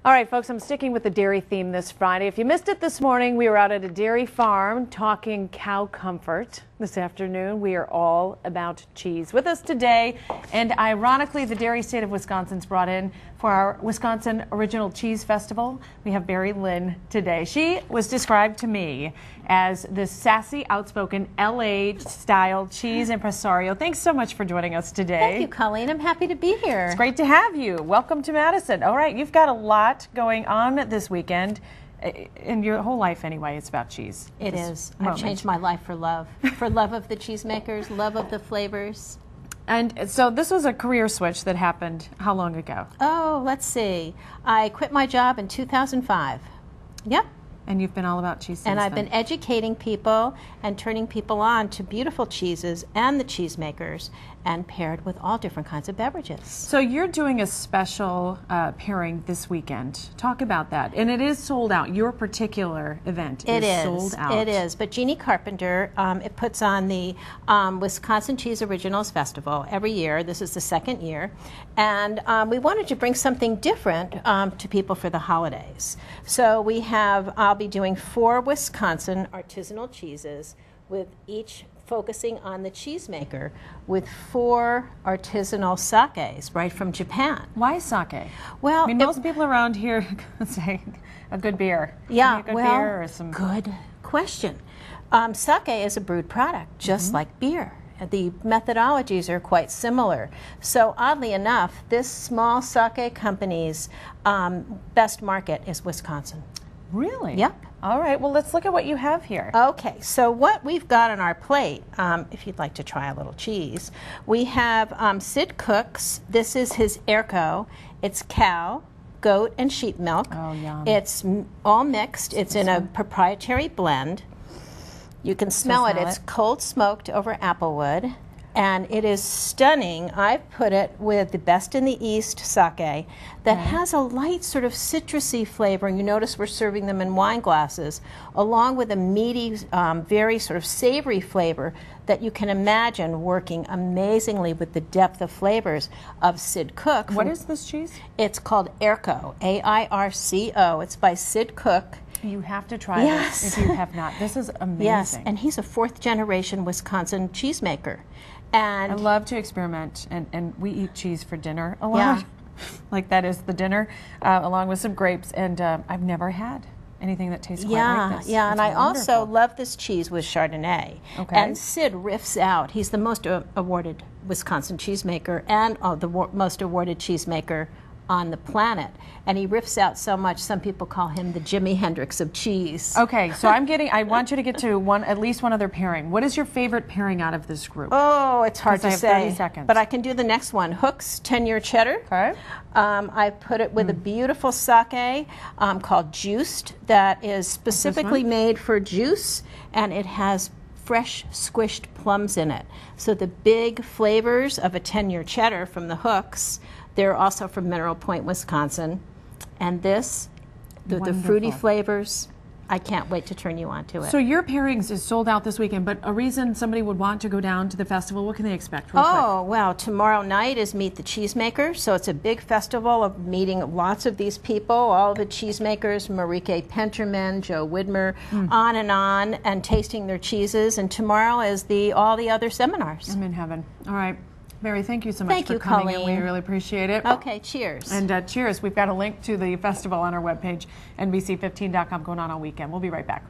All right, folks, I'm sticking with the dairy theme this Friday. If you missed it this morning, we were out at a dairy farm talking cow comfort. This afternoon, we are all about cheese. With us today, and ironically, the dairy state of Wisconsin's brought in for our Wisconsin Original Cheese Festival. We have Barry Lynn today. She was described to me as this sassy, outspoken LA-style cheese impresario. Thanks so much for joining us today. Thank you, Colleen. I'm happy to be here. It's great to have you. Welcome to Madison. All right, you've got a lot going on this weekend. In your whole life anyway, it's about cheese. It is. I've changed my life for love. For love of the cheesemakers, love of the flavors. And so this was a career switch that happened how long ago? Oh, let's see. I quit my job in 2005. Yep. And you've been all about cheese since And I've then. been educating people and turning people on to beautiful cheeses and the cheesemakers, and paired with all different kinds of beverages. So you're doing a special pairing this weekend. Talk about that. And it is sold out. Your particular event is sold out. It is. But Jeannie Carpenter, it puts on the Wisconsin Cheese Originals Festival every year. This is the second year. And we wanted to bring something different to people for the holidays. So we have, I'll be doing 4 Wisconsin artisanal cheeses, with each focusing on the cheesemaker, with 4 artisanal sakes right from Japan. Why sake? Well, I mean, most people around here say a good beer. Yeah, a good well, beer or some... good question. Sake is a brewed product, just like beer. The methodologies are quite similar. So oddly enough, this small sake company's best market is Wisconsin. Really? Yep. All right, well, let's look at what you have here. Okay, so what we've got on our plate, if you'd like to try a little cheese, we have Sid Cook's. This is his Airco. It's cow, goat, and sheep milk. Oh, yum. It's all mixed. It's in a proprietary blend. You can smell it. It's cold smoked over applewood, and it is stunning. I've put it with the Best in the East sake that has a light sort of citrusy flavor. And you notice we're serving them in wine glasses, along with a meaty, very sort of savory flavor that you can imagine working amazingly with the depth of flavors of Sid Cook. What is this cheese? It's called Airco, A-I-R-C-O. It's by Sid Cook. You have to try this if you have not. This is amazing. Yes, and he's a 4th-generation Wisconsin cheesemaker. And I love to experiment, and we eat cheese for dinner a lot. Yeah. Like that is the dinner, along with some grapes, and I've never had anything that tastes quite like this. Yeah, It's and I wonderful. also love this cheese with Chardonnay. Okay. And Sid riffs out. He's the most awarded Wisconsin cheesemaker and the most awarded cheesemaker on the planet. And he riffs out so much, some people call him the Jimi Hendrix of cheese. Okay, so I want you to get to at least one other pairing. What is your favorite pairing out of this group? Oh, it's hard to I have say. 30 seconds. But I can do the next one. Hook's 10-year cheddar. Okay. I put it with a beautiful sake called Juiced that is specifically made for juice, and it has fresh squished plums in it. So the big flavors of a 10-year cheddar from the Hooks, they're also from Mineral Point, Wisconsin. And this, the fruity flavors, I can't wait to turn you on to it. So your pairings is sold out this weekend, but a reason somebody would want to go down to the festival, what can they expect? Real quick? Well, tomorrow night is Meet the Cheesemaker, so it's a big festival of meeting lots of these people, all the cheesemakers, Marieke Penterman, Joe Widmer, on, and tasting their cheeses. And tomorrow is all the other seminars. I'm in heaven. All right. Mary, thank you so much for coming in. We really appreciate it. Okay, cheers. And cheers. We've got a link to the festival on our webpage, NBC15.com, going on all weekend. We'll be right back.